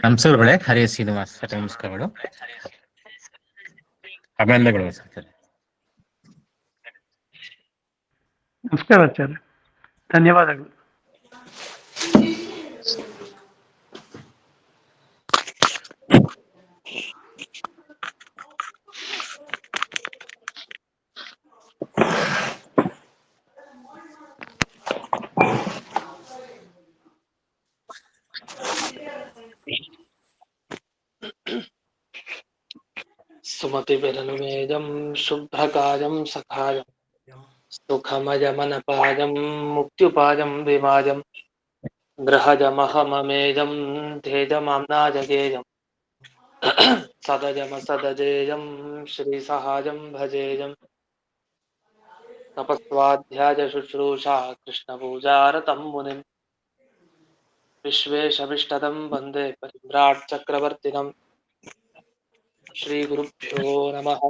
ನಮಸ್ಕಾರಗಳೇ. ಹರಿಯ ಶ್ರೀನಿವಾಸ್ ಸರ್, ನಮಸ್ಕಾರಗಳು, ಅಭಿನಂದನೆಗಳು ಸರ್. ನಮಸ್ಕಾರ ಆಚಾರ್ಯ, ಧನ್ಯವಾದಗಳು. ಸುಮತಿಭಿರನುಮೇಜಂ ಶುಭ್ರಕಾಯಂ ಸಖಾಯಂ ಸುಖಮಯಮನಪಾಯಂ ಮುಕ್ತ್ಯುಪಾಯಂ ವಿಮಾಜಂ ಗೃಹಜಮಹಮಮೇಜಂ ಧೇಜಮಾಮ್ನಾಜಗೇಯಂ ಸದಜಮಸದಜೇಯಂ ಶ್ರೀಸಹಾಯಂ ಭಜೇಯಂ ತಪಸ್ವಾಧ್ಯಾಯ ಶುಶ್ರೂಷಾ ಕೃಷ್ಣಪೂಜಾರತಂ ಮುನಿಂ ವಿಶ್ವೇಶವಿಷ್ಟದಂ ವಂದೇ ಪರಿವ್ರಾಟ್ ಚಕ್ರವರ್ತಿನಂ. ಶ್ರೀ ಗುರುಭ್ಯೋ ನಮಃ.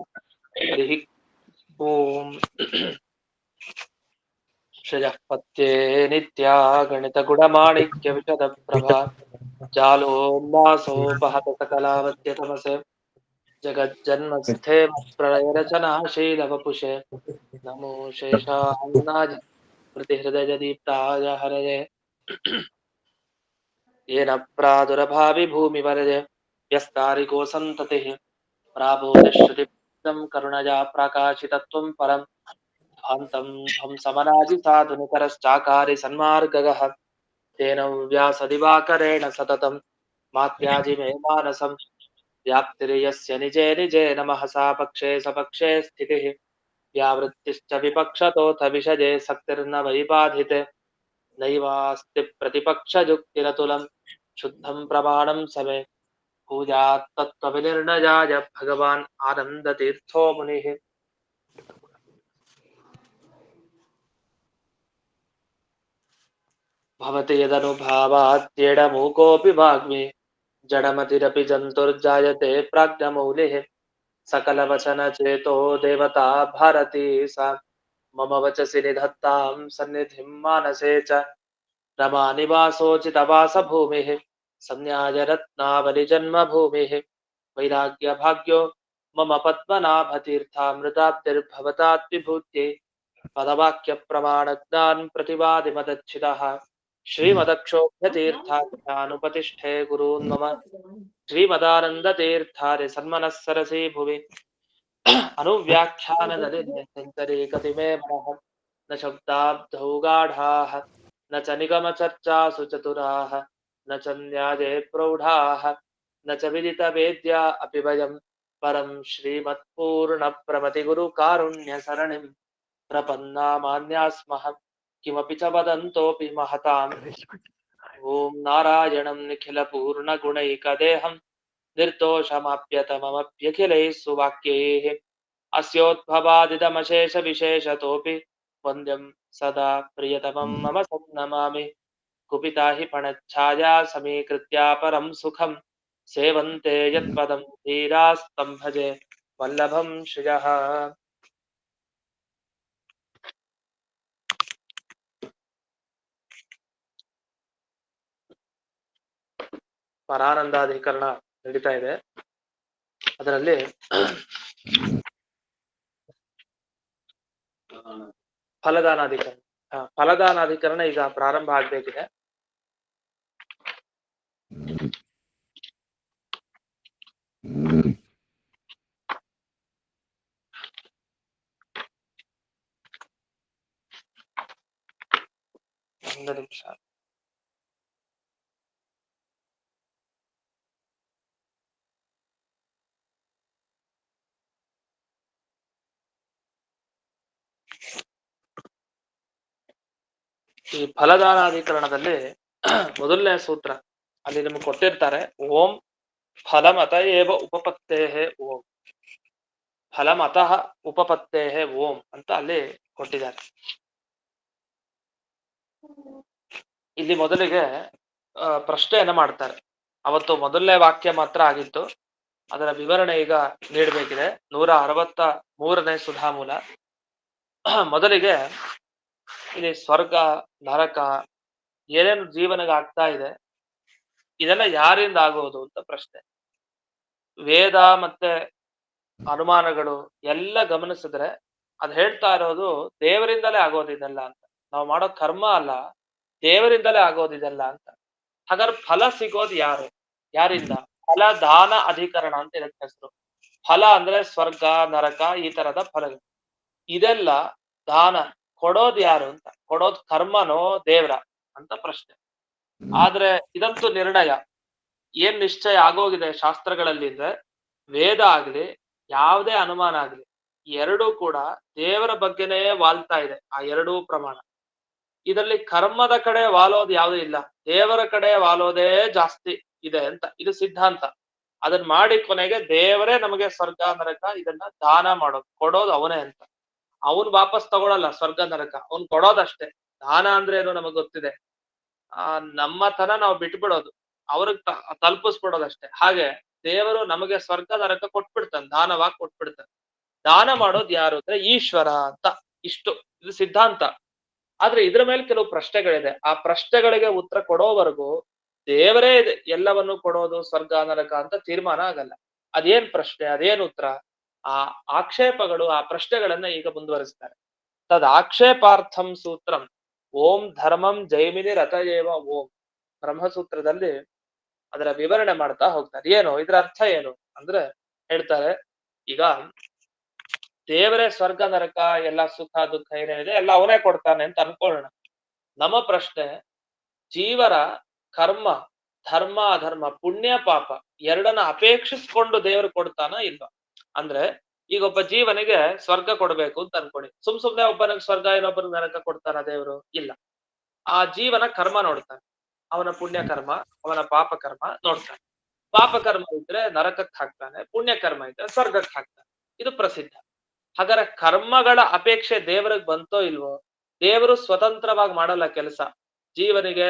ಹರಿ ಓಂ. ಶ್ರೇಯಃ ಪತ್ಯೇ ನಿತ್ಯಾ ಗಣಿತ ಗುಣಮಾಣಿಕ್ಯ ವಿಶದ ಪ್ರಭಾ ಜಾಲೋಲ್ಲಾಸೋಪಹತ ಸಕಲಾವತ್ಯ ತಮಸೆ ಜಗಜ್ಜನ್ಮಸ್ಥೆ ಪ್ರಳಯ ರಚನಾಶೀಲ ವಪುಷೆ ನಮೋ ಶೇಷಾನ್ನಾಜ ಪ್ರತಿ ಹೃದಯ ದೀಪ್ತಾಯ ಹರಯೇ ಯೇನ ಪ್ರಾದುರಭಾವಿ ಭೂಮಿ ವರಜೆ ಯಸ್ತಾರಿಕೋ ಸಂತತಿಃ ಪ್ರಾಬೋಧಿಶ್ರುತಿಂ ಕರುಣಯಾ ಪ್ರಕಾಶಿತತ್ವಂ ಪರಂ ಧ್ವಾಂತಂ ಧ್ವಂಸಮನಾದಿ ಸಾಧುನಿಕರಶ್ಚಾಕಾರಿ ಸನ್ಮಾರ್ಗಗಃ ತೇನ ವ್ಯಾಸದಿವಾಕರೇಣ ಸತತಂ ಮಾತ್ಯಾಜಿ ಮೇ ಮಾನಸಂ ವ್ಯಾಪ್ತಿರ್ಯಸ್ಯ ನಿಜೇ ನಿಜೇ ನಮಃ ಸಾ ಪಕ್ಷೇ ಸಪಕ್ಷೇ ಸ್ಥಿತಿಃ ವ್ಯಾವೃತ್ತಿಶ್ಚ ವಿಪಕ್ಷತೋಥ ವಿಷಜೇ ಸಕ್ತಿರ್ನ ವೈಬಾಧಿತೆ ನೈವಾಸ್ತಿ ಪ್ರತಿಪಕ್ಷಜುಕ್ತಿರತುಲಂ ಶುದ್ಧಂ ಪ್ರಮಾಣಂ ಸಮೇ ಪೂಜಾತ್ ತತ್ತ್ವವಿನಿರ್ಣಯಾಯ ಭಗವಾನ್ ಆನಂದತೀರ್ಥೋ ಮುನಿಃ. ಭವತಿ ಯದನುಭಾವಾತ್ಯೇಡಮೂಕೋऽಪಿ ವಾಗ್ಮಿ ಜಡಮತಿರಪಿ ಜಂತುರ್ಜಾಯತೆ ಪ್ರಾಜ್ಞಮೌಲಿಃ ಸಕಲವಚನಚೇತೋ ದೇವತಾ ಭಾರತೀ ಸಾ ಮಮ ವಚಸಿ ನಿಧತ್ತಾಂ ಸನ್ನಿಧಿಂ ಮಾನಸೇ ಚ ರಮಾನಿವಾಸೋಚಿತವಾಸಭೂಮಿಃ ಸಂಜ್ಞಾಯ ರತ್ನಾವಲಿಜನ್ಮಭೂಮಿಃ ವೈರಾಗ್ಯಭಾಗ್ಯೋ ಮಮ ಪದ್ಮನಾಭತೀರ್ಥಾಮೃತಾಬ್ಧಿರ್ಭವತಾದ್ವಿಭೂತ್ಯೈ ಪದವಾಕ್ಯಪ್ರಮಾಣಜ್ಞಾನ್ प्रतिवादिमदच्छितः श्रीमदक्षोभ्यतीर्थाख्यानुपतिष्ठे गुरून् मम श्रीमदानन्दतीर्थार्य सन्मनः सरसि भुवि अनुव्याख्याननलिनीकतिमे मनः न शब्दाब्धौ गाढाः न च निगमचर्चासु चतुराः न च न्याये प्रौढाः न च विदितवेद्या अपि वयं परं श्रीमत्पूर्णप्रमतिगुरुकारुण्यसरणिं प्रपन्नामान्यास्मः किमपि च वदन्तोऽपि महताम् ॐ नारायणं निखिलपूर्णगुणैकदेहं निर्दोषमाप्यतममप्यखिलैः सुवाक्यैः अस्योद्भवादिदमशेषविशेषतोऽपि वन्द्यं सदा प्रियतमं मम सन्नमामि कुपिता हि फणच्छाया समीकृत्या परं सुखं सेवन्ते यत्पदं धीरास्तं भजे वल्लभं श्रियः. ಪರಾನಂದಾಧಿಕರಣ ನಡೀತಾ ಇದೆ. ಅದರಲ್ಲಿ ಫಲದಾನಾಧಿಕರಣ ಈಗ ಪ್ರಾರಂಭ ಆಗ್ಬೇಕಿದೆ. ಒಂದು ನಿಮಿಷ. ಈ ಫಲದಾನಾಧಿಕರಣದಲ್ಲಿ ಮೊದಲನೇ ಸೂತ್ರ ಅಲ್ಲಿ ನಿಮ್ಗೆ ಕೊಟ್ಟಿರ್ತಾರೆ. ಓಂ ಫಲಮತ ಏವ ಉಪಪತ್ತೇಃ ಓಂ, ಫಲಮತಃ ಉಪಪತ್ತೇಃ ಓಂ ಅಂತ ಅಲ್ಲಿ ಕೊಟ್ಟಿದ್ದಾರೆ. ಇಲ್ಲಿ ಮೊದಲಿಗೆ ಪ್ರಶ್ನೆಯನ್ನ ಮಾಡ್ತಾರೆ. ಅವತ್ತು ಮೊದಲನೇ ವಾಕ್ಯ ಮಾತ್ರ ಆಗಿತ್ತು, ಅದರ ವಿವರಣೆ ಈಗ ನೀಡಬೇಕಿದೆ. 163ನೇ ಸುಧಾಮೂಲ. ಮೊದಲಿಗೆ ಇಲ್ಲಿ ಸ್ವರ್ಗ ನರಕ ಏನೇನು ಜೀವನಕ್ಕೆ ಆಗ್ತಾ ಇದೆ, ಇದೆಲ್ಲ ಯಾರಿಂದ ಆಗೋದು ಅಂತ ಪ್ರಶ್ನೆ. ವೇದ ಮತ್ತೆ ಅನುಮಾನಗಳು ಎಲ್ಲ ಗಮನಿಸಿದ್ರೆ ಅದ್ ಹೇಳ್ತಾ ಇರೋದು ದೇವರಿಂದಲೇ ಆಗೋದಿದೆಲ್ಲ ಅಂತ. ನಾವು ಮಾಡೋ ಕರ್ಮ ಅಲ್ಲ, ದೇವರಿಂದಲೇ ಆಗೋದಿದೆಲ್ಲ ಅಂತ. ಹಾಗಾದ್ರೆ ಫಲ ಸಿಗೋದು ಯಾರಿಂದ? ಫಲ ದಾನ ಅಧಿಕರಣ ಅಂತ ಇದಕ್ಕೆ ಹೆಸರು. ಫಲ ಅಂದ್ರೆ ಸ್ವರ್ಗ ನರಕ ಈ ತರದ ಫಲಗಳು. ಇದೆಲ್ಲ ದಾನ ಕೊಡೋದು ಯಾರು ಅಂತ. ಕೊಡೋದು ಕರ್ಮನೋ ದೇವ್ರ ಅಂತ ಪ್ರಶ್ನೆ. ಆದ್ರೆ ಇದಂತೂ ನಿರ್ಣಯ ಏನ್ ನಿಶ್ಚಯ ಆಗೋಗಿದೆ ಶಾಸ್ತ್ರಗಳಲ್ಲಿ ಅಂದ್ರೆ ವೇದ ಆಗ್ಲಿ ಯಾವುದೇ ಅನುಮಾನ ಆಗ್ಲಿ ಎರಡೂ ಕೂಡ ದೇವರ ಬಗ್ಗೆನೇ ವಾಲ್ತಾ ಇದೆ. ಆ ಎರಡೂ ಪ್ರಮಾಣ. ಇದರಲ್ಲಿ ಕರ್ಮದ ಕಡೆ ವಾಲೋದು ಯಾವುದೂ ಇಲ್ಲ, ದೇವರ ಕಡೆ ವಾಲೋದೇ ಜಾಸ್ತಿ ಇದೆ ಅಂತ ಇದು ಸಿದ್ಧಾಂತ. ಅದನ್ನ ಮಾಡಿ ಕೊನೆಗೆ ದೇವರೇ ನಮಗೆ ಸ್ವರ್ಗ ನರಕ ಇದನ್ನ ದಾನ ಮಾಡೋದು, ಕೊಡೋದು ಅವನೇ ಅಂತ. ಅವನ್ ವಾಪಸ್ ತಗೊಳಲ್ಲ ಸ್ವರ್ಗ ನರಕ, ಅವ್ನ್ ಕೊಡೋದಷ್ಟೇ. ದಾನ ಅಂದ್ರೆ ಏನು ನಮಗ್ ಗೊತ್ತಿದೆ. ನಮ್ಮತನ ನಾವು ಬಿಟ್ಬಿಡೋದು, ಅವ್ರಿಗೆ ತಲುಪಿಸ್ಬಿಡೋದಷ್ಟೇ. ಹಾಗೆ ದೇವರು ನಮಗೆ ಸ್ವರ್ಗ ನರಕ ಕೊಟ್ಬಿಡ್ತಾನೆ, ದಾನವಾಗಿ ಕೊಟ್ಬಿಡ್ತಾನೆ. ದಾನ ಮಾಡೋದು ಯಾರು ಅಂದ್ರೆ ಈಶ್ವರ ಅಂತ. ಇಷ್ಟು ಇದು ಸಿದ್ಧಾಂತ. ಆದ್ರೆ ಇದ್ರ ಮೇಲೆ ಕೆಲವು ಪ್ರಶ್ನೆಗಳಿದೆ. ಆ ಪ್ರಶ್ನೆಗಳಿಗೆ ಉತ್ತರ ಕೊಡೋವರೆಗೂ ದೇವರೇ ಎಲ್ಲವನ್ನು ಕೊಡೋದು ಸ್ವರ್ಗ ನರಕ ಅಂತ ತೀರ್ಮಾನ ಆಗಲ್ಲ. ಅದೇನ್ ಪ್ರಶ್ನೆ, ಅದೇನ್ ಉತ್ತರ, ಆ ಆಕ್ಷೇಪಗಳು, ಆ ಪ್ರಶ್ನೆಗಳನ್ನ ಈಗ ಮುಂದುವರಿಸ್ತಾರೆ. ತದ್ ಆಕ್ಷೇಪಾರ್ಥಂ ಸೂತ್ರಂ ಓಂ ಧರ್ಮಂ ಜೈಮಿನಿ ರಥಯೇವ ಓಂ ಬ್ರಹ್ಮಸೂತ್ರದಲ್ಲಿ ಅದರ ವಿವರಣೆ ಮಾಡ್ತಾ ಹೋಗ್ತಾರೆ. ಏನು ಇದ್ರ ಅರ್ಥ ಏನು ಅಂದ್ರೆ ಹೇಳ್ತಾರೆ, ಈಗ ದೇವರೇ ಸ್ವರ್ಗ ನರಕ ಎಲ್ಲ ಸುಖ ದುಃಖ ಏನೇನಿದೆ ಎಲ್ಲ ಅವನೇ ಕೊಡ್ತಾನೆ ಅಂತ ಅನ್ಕೊಳ್ಳೋಣ. ನಮ್ಮ ಪ್ರಶ್ನೆ, ಜೀವರ ಕರ್ಮ ಧರ್ಮ ಅಧರ್ಮ ಪುಣ್ಯ ಪಾಪ ಎರಡನ್ನ ಅಪೇಕ್ಷಿಸ್ಕೊಂಡು ದೇವರು ಕೊಡ್ತಾನ ಇಲ್ವಾ? ಅಂದ್ರೆ ಈಗ ಒಬ್ಬ ಜೀವನಿಗೆ ಸ್ವರ್ಗ ಕೊಡ್ಬೇಕು ಅಂತ ಅನ್ಕೊಳ್ಳಿ. ಸುಮ್ನೆ ಒಬ್ಬನಿಗೆ ಸ್ವರ್ಗ ಇನ್ನೊಬ್ಬನಿಗೆ ನರಕ ಕೊಡ್ತಾನ ದೇವರು? ಇಲ್ಲ. ಆ ಜೀವನ ಕರ್ಮ ನೋಡ್ತಾನೆ, ಅವನ ಪುಣ್ಯ ಕರ್ಮ ಅವನ ಪಾಪ ಕರ್ಮ ನೋಡ್ತಾನೆ. ಪಾಪ ಕರ್ಮ ಇದ್ರೆ ನರಕಕ್ಕೆ ಹಾಕ್ತಾನೆ, ಪುಣ್ಯ ಕರ್ಮ ಇದ್ರೆ ಸ್ವರ್ಗಕ್ಕೆ ಹಾಕ್ತಾನೆ. ಇದು ಪ್ರಸಿದ್ಧ. ಹಾಗಾದ್ರೆ ಕರ್ಮಗಳ ಅಪೇಕ್ಷೆ ದೇವರಿಗೆ ಬಂತೋ ಇಲ್ವೋ? ದೇವರು ಸ್ವತಂತ್ರವಾಗಿ ಮಾಡಲ್ಲ ಕೆಲಸ. ಜೀವನಿಗೆ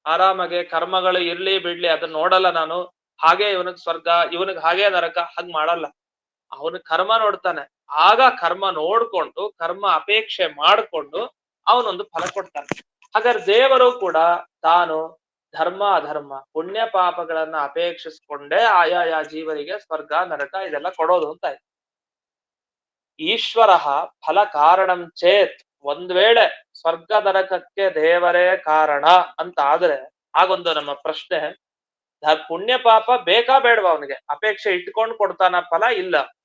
ಆರಾಮಾಗೆ ಕರ್ಮಗಳು ಇರ್ಲಿ ಬಿಡ್ಲಿ ಅದನ್ನ ನೋಡಲ್ಲ ನಾನು, ಹಾಗೆ ಇವನಿಗೆ ಸ್ವರ್ಗ ಇವನಿಗೆ ಹಾಗೆ ನರಕ ಹಾಗೆ ಮಾಡಲ್ಲ. ಅವನ ಕರ್ಮ ನೋಡ್ತಾನೆ. ಆಗ ಕರ್ಮ ನೋಡ್ಕೊಂಡು ಕರ್ಮ ಅಪೇಕ್ಷೆ ಮಾಡ್ಕೊಂಡು ಅವನೊಂದು ಫಲ ಕೊಡ್ತಾನೆ. ಹಾಗಾದ್ರೆ ದೇವರು ಕೂಡ ತಾನು ಧರ್ಮ ಅಧರ್ಮ ಪುಣ್ಯ ಪಾಪಗಳನ್ನ ಅಪೇಕ್ಷಿಸ್ಕೊಂಡೇ ಆಯಾ ಜೀವರಿಗೆ ಸ್ವರ್ಗ ನರಕ ಇದೆಲ್ಲ ಕೊಡೋದು ಅಂತ ಆಯ್ತು. ಈಶ್ವರ ಫಲ ಕಾರಣಂ ಚೇತ್, ಒಂದ್ ವೇಳೆ ಸ್ವರ್ಗ ನರಕಕ್ಕೆ ದೇವರೇ ಕಾರಣ ಅಂತ ಆದ್ರೆ ಆಗೊಂದು ನಮ್ಮ ಪ್ರಶ್ನೆ, ಪುಣ್ಯ ಪಾಪ ಬೇಕಾ ಬೇಡವಾ? ಅವನಿಗೆ ಅಪೇಕ್ಷೆ ಇಟ್ಕೊಂಡು ಕೊಡ್ತಾನ ಫಲ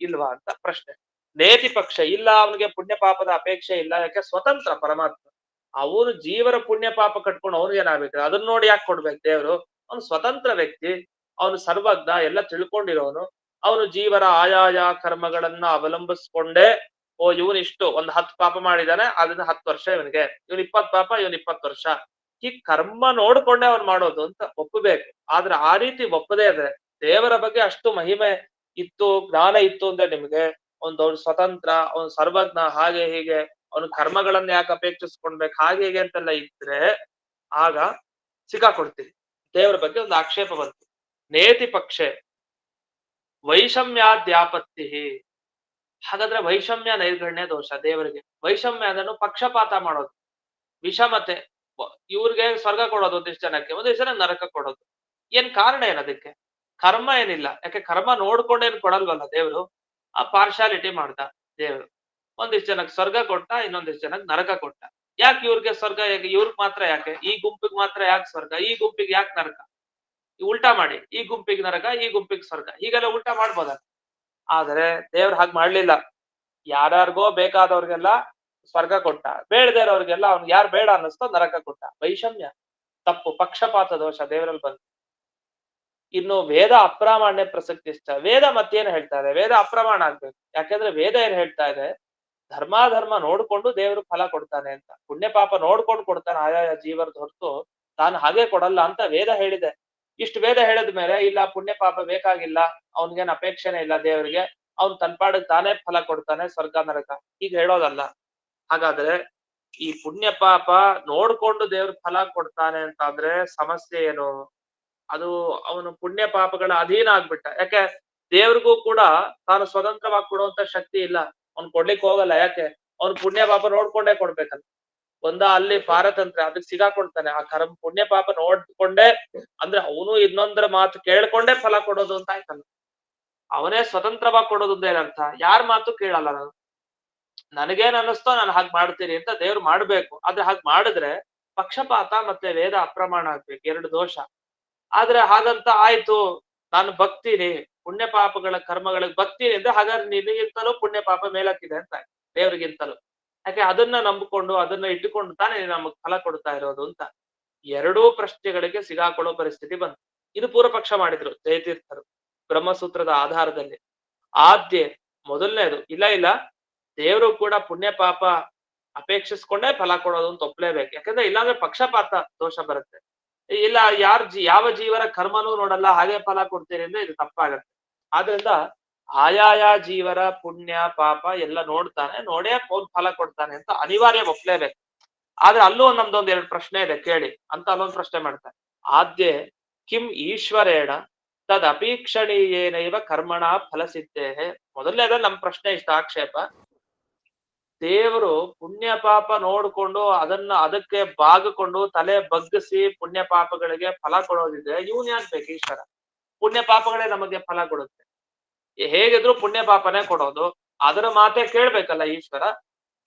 ಇಲ್ವಾ ಅಂತ ಪ್ರಶ್ನೆ. ನೇತಿ ಪಕ್ಷ ಇಲ್ಲ, ಅವನಿಗೆ ಪುಣ್ಯ ಪಾಪದ ಅಪೇಕ್ಷೆ ಇಲ್ಲ. ಯಾಕೆ? ಸ್ವತಂತ್ರ ಪರಮಾತ್ಮ. ಅವನು ಜೀವರ ಪುಣ್ಯ ಪಾಪ ಕಟ್ಕೊಂಡು ಅವ್ನಿಗೆ ಏನಾಗ್ಬೇಕು? ಅದನ್ನ ನೋಡಿ ಯಾಕೆ ಕೊಡ್ಬೇಕು ದೇವ್ರು? ಅವನು ಸ್ವತಂತ್ರ ವ್ಯಕ್ತಿ, ಅವನು ಸರ್ವಜ್ಞ, ಎಲ್ಲ ತಿಳ್ಕೊಂಡಿರೋನು. ಅವನು ಜೀವರ ಆಯಾಯ ಕರ್ಮಗಳನ್ನ ಅವಲಂಬಿಸ್ಕೊಂಡೇ, ಓ ಇವನಿಷ್ಟು ಒಂದ್ 10 ಪಾಪ ಮಾಡಿದಾನೆ ಅದನ್ನ 10 ವರ್ಷ ಇವನಿಗೆ, ಇವನ್ 20 ಪಾಪ ಇವನ್ 20 ವರ್ಷ, ಈ ಕರ್ಮ ನೋಡ್ಕೊಂಡೆ ಅವ್ನು ಮಾಡೋದು ಅಂತ ಒಪ್ಪಬೇಕು. ಆದ್ರೆ ಆ ರೀತಿ ಒಪ್ಪದೇ ಇದ್ರೆ, ದೇವರ ಬಗ್ಗೆ ಅಷ್ಟು ಮಹಿಮೆ ಇತ್ತು, ಜ್ಞಾನ ಇತ್ತು ಅಂದ್ರೆ ನಿಮ್ಗೆ ಅವ್ನು ಸ್ವತಂತ್ರ, ಅವ್ನು ಸರ್ವಜ್ಞ, ಹಾಗೆ ಹೀಗೆ, ಅವನು ಕರ್ಮಗಳನ್ನ ಯಾಕೆ ಅಪೇಕ್ಷಿಸ್ಕೊಳ್ಬೇಕು ಹಾಗೆ ಹೀಗೆ ಅಂತೆಲ್ಲ ಇದ್ರೆ ಆಗ ಸಿಕ್ಕಾಕೊಡ್ತೀವಿ. ದೇವರ ಬಗ್ಗೆ ಒಂದು ಆಕ್ಷೇಪ ಬಂತು. ನೇತಿ ಪಕ್ಷೆ ವೈಷಮ್ಯಾದ್ಯಾಪತ್ತಿ. ಹಾಗಾದ್ರೆ ವೈಷಮ್ಯ ನೈರ್ಗಣ್ಯ ದೋಷ ದೇವರಿಗೆ. ವೈಷಮ್ಯ ಅದನ್ನು ಪಕ್ಷಪಾತ ಮಾಡೋದು, ವಿಷಮತೆ. ಇವ್ರಿಗೆ ಸ್ವರ್ಗ ಕೊಡೋದು ಒಂದಿಷ್ಟು ಜನಕ್ಕೆ, ಒಂದಿಷ್ಟು ಜನ ನರಕ ಕೊಡೋದು. ಏನ್ ಕಾರಣ ಏನದಕ್ಕೆ? ಕರ್ಮ ಏನಿಲ್ಲ. ಯಾಕೆ? ಕರ್ಮ ನೋಡ್ಕೊಂಡೇನ್ ಕೊಡಲ್ವಲ್ಲ ದೇವರು. ಆ ಪಾರ್ಶಾಲಿಟಿ ಮಾಡ್ದ ದೇವರು. ಒಂದಿಷ್ಟು ಜನಕ್ಕೆ ಸ್ವರ್ಗ ಕೊಟ್ಟ, ಇನ್ನೊಂದಿಷ್ಟು ಜನಕ್ಕೆ ನರಕ ಕೊಟ್ಟ. ಯಾಕೆ ಇವ್ರಿಗೆ ಸ್ವರ್ಗ, ಯಾಕೆ ಇವ್ರಿಗೆ ಮಾತ್ರ? ಯಾಕೆ ಈ ಗುಂಪಿಗೆ ಮಾತ್ರ ಯಾಕೆ ಸ್ವರ್ಗ, ಈ ಗುಂಪಿಗೆ ಯಾಕೆ ನರಕ? ಉಲ್ಟಾ ಮಾಡಿ, ಈ ಗುಂಪಿಗೆ ನರಕ ಈ ಗುಂಪಿಗೆ ಸ್ವರ್ಗ, ಹೀಗೆಲ್ಲ ಉಲ್ಟಾ ಮಾಡ್ಬೋದ? ಆದ್ರೆ ದೇವ್ರು ಹಾಗೆ ಮಾಡ್ಲಿಲ್ಲ. ಯಾರ್ಯಾರಿಗೋ ಬೇಕಾದವ್ರಿಗೆಲ್ಲ ಸ್ವರ್ಗ ಕೊಟ್ಟ, ಬೇಡದೇ ಇರೋರ್ಗೆಲ್ಲ ಅವ್ನಿಗೆ ಯಾರು ಬೇಡ ಅನ್ನಿಸ್ತೋ ನರಕ ಕೊಟ್ಟ. ವೈಷಮ್ಯ, ತಪ್ಪು, ಪಕ್ಷಪಾತ ದೋಷ ದೇವರಲ್ಲಿ ಬಂತು. ಇನ್ನು ವೇದ ಅಪ್ರಾಮಾಣ್ಯ ಪ್ರಸಕ್ತಿ ಇಷ್ಟ. ವೇದ ಮತ್ತೇನು ಹೇಳ್ತಾ ಇದೆ? ವೇದ ಅಪ್ರಮಾಣ ಆಗ್ಬೇಕು. ಯಾಕೆಂದ್ರೆ ವೇದ ಏನ್ ಹೇಳ್ತಾ ಇದೆ? ಧರ್ಮಾಧರ್ಮ ನೋಡ್ಕೊಂಡು ದೇವರು ಫಲ ಕೊಡ್ತಾನೆ ಅಂತ. ಪುಣ್ಯ ಪಾಪ ನೋಡ್ಕೊಂಡು ಕೊಡ್ತಾನೆ ಆಯಾಯ ಜೀವರದ ಹೊರತು ತಾನು ಹಾಗೆ ಕೊಡಲ್ಲ ಅಂತ ವೇದ ಹೇಳಿದೆ. ಇಷ್ಟು ವೇದ ಹೇಳಿದ ಮೇಲೆ ಇಲ್ಲ ಪುಣ್ಯ ಪಾಪ ಬೇಕಾಗಿಲ್ಲ, ಅವನ್ಗೇನ್ ಅಪೇಕ್ಷೆನೇ ಇಲ್ಲ ದೇವರಿಗೆ, ಅವ್ನ್ ತನ್ಪಾಡಿಗೆ ತಾನೇ ಫಲ ಕೊಡ್ತಾನೆ ಸ್ವರ್ಗ ನರಕ, ಈಗ ಹೇಳೋದಲ್ಲ. ಹಾಗಾದ್ರೆ ಈ ಪುಣ್ಯ ಪಾಪ ನೋಡ್ಕೊಂಡು ದೇವ್ರ ಫಲ ಕೊಡ್ತಾನೆ ಅಂತ ಅಂದ್ರೆ ಸಮಸ್ಯೆ ಏನು? ಅದು ಅವನು ಪುಣ್ಯ ಪಾಪಗಳ ಅಧೀನ ಆಗ್ಬಿಟ್ಟ. ಯಾಕೆ? ದೇವ್ರಿಗೂ ಕೂಡ ತಾನು ಸ್ವತಂತ್ರವಾಗಿ ಕೊಡುವಂತ ಶಕ್ತಿ ಇಲ್ಲ, ಅವ್ನ್ ಕೊಡ್ಲಿಕ್ಕೆ ಹೋಗಲ್ಲ. ಯಾಕೆ? ಅವ್ನು ಪುಣ್ಯ ಪಾಪ ನೋಡ್ಕೊಂಡೇ ಕೊಡ್ಬೇಕಲ್ಲ. ಅಲ್ಲಿ ಪಾರತಂತ್ರ ಅದಕ್ಕೆ ಸಿಗಾಕೊಳ್ತಾನೆ. ಆ ಕರ್ಮ ಪುಣ್ಯ ಪಾಪ ನೋಡ್ಕೊಂಡೇ ಅಂದ್ರೆ ಅವನು ಇನ್ನೊಂದರ ಮಾತು ಕೇಳ್ಕೊಂಡೇ ಫಲ ಕೊಡೋದು ಅಂತ ಆಯ್ತಲ್ಲ. ಅವನೇ ಸ್ವತಂತ್ರವಾಗಿ ಕೊಡೋದು ಅಂತ ಏನರ್ಥ? ಯಾರ ಮಾತು ಕೇಳಲ್ಲ ನಾನು. ನನಗೇನ್ ಅನ್ನಿಸ್ತೋ ನಾನು ಹಾಗೆ ಮಾಡ್ತೀನಿ ಅಂತ ದೇವ್ರು ಮಾಡ್ಬೇಕು. ಆದ್ರೆ ಹಾಗೆ ಮಾಡಿದ್ರೆ ಪಕ್ಷಪಾತ ಮತ್ತೆ ವೇದ ಅಪ್ರಮಾಣ ಆಗ್ಬೇಕು, ಎರಡು ದೋಷ. ಆದ್ರೆ ಹಾಗಂತ ಆಯ್ತು ನಾನು ಭಕ್ತೀನಿ, ಪುಣ್ಯ ಪಾಪಗಳ ಕರ್ಮಗಳಿಗೆ ಭಕ್ತೀನಿ ಅಂದ್ರೆ ಹಾಗಾದ್ರೆ ನಿನಗಿಂತಲೂ ಪುಣ್ಯ ಪಾಪ ಮೇಲಕ್ಕಿದೆ ಅಂತ ದೇವ್ರಿಗಿಂತಲೂ. ಯಾಕೆ ಅದನ್ನ ನಂಬಿಕೊಂಡು ಅದನ್ನ ಇಟ್ಟುಕೊಂಡು ತಾನೇ ನಮಗ್ ಫಲ ಕೊಡ್ತಾ ಇರೋದು ಅಂತ. ಎರಡೂ ಪ್ರಶ್ನೆಗಳಿಗೆ ಸಿಗಾಕೊಳ್ಳೋ ಪರಿಸ್ಥಿತಿ ಬಂತು. ಇದು ಪೂರ್ವ ಪಕ್ಷ ಮಾಡಿದ್ರು ಜಯತೀರ್ಥರು ಬ್ರಹ್ಮಸೂತ್ರದ ಆಧಾರದಲ್ಲಿ. ಆದ್ಯ ಮೊದಲನೇದು ಇಲ್ಲ ದೇವರು ಕೂಡ ಪುಣ್ಯ ಪಾಪ ಅಪೇಕ್ಷಿಸ್ಕೊಂಡೇ ಫಲ ಕೊಡೋದು ಅಂತ ಒಪ್ಲೇಬೇಕು. ಯಾಕಂದ್ರೆ ಇಲ್ಲಾಂದ್ರೆ ಪಕ್ಷಪಾತ ದೋಷ ಬರುತ್ತೆ. ಇಲ್ಲ ಯಾವ ಜೀವನ ಕರ್ಮನೂ ನೋಡಲ್ಲ ಹಾಗೆ ಫಲ ಕೊಡ್ತೀರಿ ಅಂದ್ರೆ ಇದು ತಪ್ಪಾಗತ್ತೆ. ಆದ್ರಿಂದ ಆಯಾಯ ಜೀವರ ಪುಣ್ಯ ಪಾಪ ಎಲ್ಲ ನೋಡ್ತಾನೆ, ನೋಡೇ ಫಲ ಕೊಡ್ತಾನೆ ಅಂತ ಅನಿವಾರ್ಯ ಒಪ್ಲೇಬೇಕು. ಆದ್ರೆ ಅಲ್ಲೂ ನಮ್ದೊಂದ್ ಎರಡು ಪ್ರಶ್ನೆ ಇದೆ ಕೇಳಿ ಅಂತ ಅಲ್ಲೊಂದು ಪ್ರಶ್ನೆ ಮಾಡ್ತಾನೆ. ಆದ್ಯ ಕಿಂ ಈಶ್ವರೇಣ ತದ್ ಅಪೇಕ್ಷಣೀಯೇನೈವ ಕರ್ಮಣ ಫಲಸಿದ್ದೇನೆ. ಮೊದಲನೇದ ನಮ್ ಪ್ರಶ್ನೆ ಇಷ್ಟ ಆಕ್ಷೇಪ. ದೇವರು ಪುಣ್ಯ ಪಾಪ ನೋಡ್ಕೊಂಡು ಅದಕ್ಕೆ ಬಾಗಿಕೊಂಡು ತಲೆ ಬಗ್ಗಿಸಿ ಪುಣ್ಯ ಪಾಪಗಳಿಗೆ ಫಲ ಕೊಡೋದಿದ್ರೆ ಇವನ್ ಯಾಕೆ ಬೇಕು ಈಶ್ವರ? ಪುಣ್ಯ ಪಾಪಗಳೇ ನಮಗೆ ಫಲ ಕೊಡುತ್ತೆ. ಹೇಗಿದ್ರು ಪುಣ್ಯ ಪಾಪನೇ ಕೊಡೋದು, ಅದರ ಮಾತೇ ಕೇಳ್ಬೇಕಲ್ಲ ಈಶ್ವರ.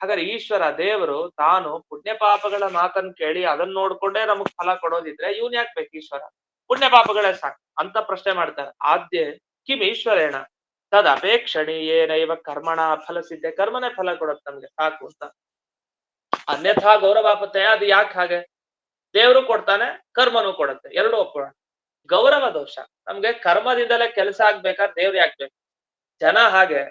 ಹಾಗಾದ್ರೆ ಈಶ್ವರ ದೇವರು ತಾನು ಪುಣ್ಯ ಪಾಪಗಳ ಮಾತನ್ನು ಕೇಳಿ ಅದನ್ನ ನೋಡ್ಕೊಂಡೇ ನಮಗ್ ಫಲ ಕೊಡೋದಿದ್ರೆ ಇವನ್ ಯಾಕೆ ಬೇಕು ಈಶ್ವರ? ಪುಣ್ಯ ಪಾಪಗಳೇ ಸಾಕು ಅಂತ ಪ್ರಶ್ನೆ ಮಾಡ್ತಾರೆ. ಆದ್ಯ ಕಿಂ ಈಶ್ವರೇಣ ತದ್ ಅಪೇಕ್ಷಣೀಯೇನೈವ ಕರ್ಮಣ ಫಲಸಿದ್ದೆ. ಕರ್ಮನೇ ಫಲ ಕೊಡುತ್ತೆ ನಮ್ಗೆ ಸಾಕು ಅಂತ. ಅನ್ಯಥಾ ಗೌರವಾಪತ್ತೆ ಅದು ಯಾಕೆ ಹಾಗೆ? ದೇವರು ಕೊಡ್ತಾನೆ, ಕರ್ಮನೂ ಕೊಡುತ್ತೆ, ಎರಡು ಒಪ್ಪೋಣ. ಗೌರವ ದೋಷ. ನಮ್ಗೆ ಕರ್ಮದಿಂದಲೇ ಕೆಲಸ ಆಗ್ಬೇಕಾದ್ರೆ ದೇವ್ರು ಯಾಕ್ಬೇಕು? ಜನ ಹಾಗೆ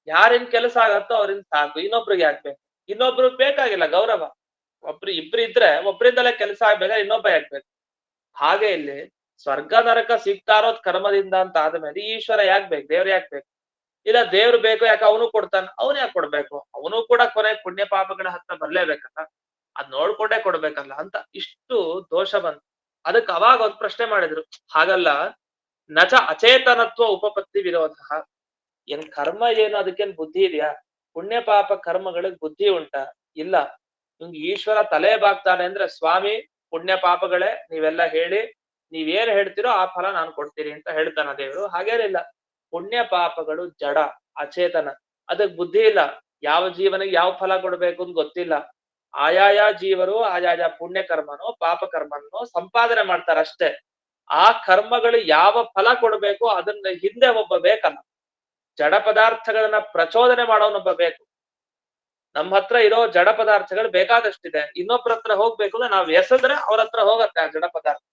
ಯಾರಿನ್ ಕೆಲಸ ಆಗತ್ತೋ ಅವ್ರಿಂದ ಸಾಕು, ಇನ್ನೊಬ್ರಿಗೆ ಯಾಕ್ಬೇಕು? ಇನ್ನೊಬ್ರಿಗೆ ಬೇಕಾಗಿಲ್ಲ ಗೌರವ. ಇಬ್ರು ಇದ್ರೆ ಒಬ್ರಿಂದಲೇ ಕೆಲಸ ಆಗ್ಬೇಕಾದ್ರೆ ಇನ್ನೊಬ್ಬ ಯಾಕ್ಬೇಕು? ಹಾಗೆ ಇಲ್ಲಿ ಸ್ವರ್ಗ ನರಕ ಸಿಗ್ತಾ ಇರೋದ್ ಕರ್ಮದಿಂದ ಅಂತ ಆದ್ಮೇಲೆ ಈಶ್ವರ ಯಾಕೆ ಬೇಕು? ದೇವ್ರು ಯಾಕೆ ಬೇಕು? ಇಲ್ಲ ದೇವ್ರು ಬೇಕು, ಯಾಕೆ ಅವನು ಕೊಡ್ತಾನ, ಅವನು ಯಾಕೆ ಕೊಡ್ಬೇಕು? ಅವನು ಕೂಡ ಕೊನೆ ಪುಣ್ಯ ಪಾಪಗಳ ಹತ್ರ ಬರ್ಲೇಬೇಕಲ್ಲ, ಅದ್ ನೋಡ್ಕೊಂಡೇ ಕೊಡ್ಬೇಕಲ್ಲ ಅಂತ ಇಷ್ಟು ದೋಷ ಬಂತು. ಅದಕ್ಕೆ ಅವಾಗ ಒಂದ್ ಪ್ರಶ್ನೆ ಮಾಡಿದ್ರು, ಹಾಗಲ್ಲ ನಚ ಅಚೇತನತ್ವ ಉಪಪತ್ತಿ ವಿರೋಧ. ಏನ್ ಕರ್ಮ ಏನು ಅದಕ್ಕೇನ್ ಬುದ್ಧಿ ಇದೆಯಾ? ಪುಣ್ಯ ಪಾಪ ಕರ್ಮಗಳಿಗೆ ಬುದ್ಧಿ ಉಂಟಾ? ಇಲ್ಲ. ನಿಮ್ಗೆ ಈಶ್ವರ ತಲೆ ಬಾಗ್ತಾನೆ ಅಂದ್ರೆ ಸ್ವಾಮಿ ಪುಣ್ಯ ಪಾಪಗಳೇ ನೀವೆಲ್ಲ ಹೇಳಿ, ನೀವೇನ್ ಹೇಳ್ತೀರೋ ಆ ಫಲ ನಾನು ಕೊಡ್ತೀನಿ ಅಂತ ಹೇಳ್ತಾನ ದೇವರು. ಹಾಗೇನಿಲ್ಲ, ಪುಣ್ಯ ಪಾಪಗಳು ಜಡ ಅಚೇತನ, ಅದಕ್ ಬುದ್ಧಿ ಇಲ್ಲ. ಯಾವ ಜೀವನಿಗೆ ಯಾವ ಫಲ ಕೊಡ್ಬೇಕು ಅಂತ ಗೊತ್ತಿಲ್ಲ. ಆಯಾಯ ಜೀವರು ಆಯಾಯ ಪುಣ್ಯ ಕರ್ಮನೋ ಪಾಪ ಕರ್ಮನೋ ಸಂಪಾದನೆ ಮಾಡ್ತಾರಷ್ಟೇ. ಆ ಕರ್ಮಗಳು ಯಾವ ಫಲ ಕೊಡ್ಬೇಕು ಅದನ್ನ ಹಿಂದೆ ಒಬ್ಬ ಬೇಕಲ್ಲ. ಜಡ ಪದಾರ್ಥಗಳನ್ನ ಪ್ರಚೋದನೆ ಮಾಡೋನೊಬ್ಬ ಬೇಕು. ನಮ್ಮ ಹತ್ರ ಇರೋ ಜಡ ಪದಾರ್ಥಗಳು ಬೇಕಾದಷ್ಟಿದೆ, ಇನ್ನೊಬ್ರ ಹತ್ರ ಹೋಗ್ಬೇಕು ಅಂದ್ರೆ ನಾವ್ ಎಸೆದ್ರೆ ಅವ್ರ ಹತ್ರ ಹೋಗತ್ತೆ ಆ ಜಡ ಪದಾರ್ಥ.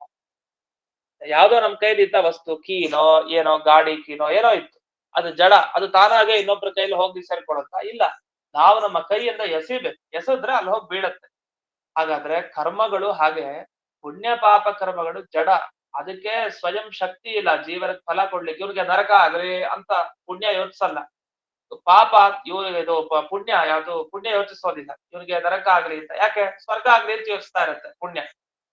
ಯಾವ್ದೋ ನಮ್ ಕೈಲಿ ಇದ್ದ ವಸ್ತು, ಕೀನೋ ಏನೋ ಗಾಡಿ ಕೀನೋ ಏನೋ ಇತ್ತು, ಅದು ಜಡ, ಅದು ತಾನಾಗೆ ಇನ್ನೊಬ್ರ ಕೈಲಿ ಹೋಗಿ ಸೇರ್ಕೊಳತ್ತ? ಇಲ್ಲ, ನಾವು ನಮ್ಮ ಕೈಯಿಂದ ಎಸಿಬೇಕು, ಎಸೆದ್ರೆ ಅಲ್ಲಿ ಹೋಗಿ ಬೀಳತ್ತೆ. ಹಾಗಾದ್ರೆ ಕರ್ಮಗಳು ಹಾಗೆ, ಪುಣ್ಯ ಪಾಪ ಕರ್ಮಗಳು ಜಡ, ಅದಕ್ಕೆ ಸ್ವಯಂ ಶಕ್ತಿ ಇಲ್ಲ ಜೀವನಕ್ಕೆ ಫಲ ಕೊಡ್ಲಿಕ್ಕೆ. ಇವ್ರಿಗೆ ನರಕ ಆಗ್ಲಿ ಅಂತ ಪುಣ್ಯ ಯೋಚಿಸಲ್ಲ, ಪಾಪ ಇದು ಪುಣ್ಯ ಯಾವ್ದು ಪುಣ್ಯ ಯೋಚಿಸೋದಿಲ್ಲ ಇವ್ರಿಗೆ ನರಕ ಆಗ್ಲಿ ಅಂತ. ಯಾಕೆ? ಸ್ವರ್ಗ ಆಗ್ಲಿ ಅಂತ ಯೋಚಿಸ್ತಾ ಇರತ್ತೆ ಪುಣ್ಯ.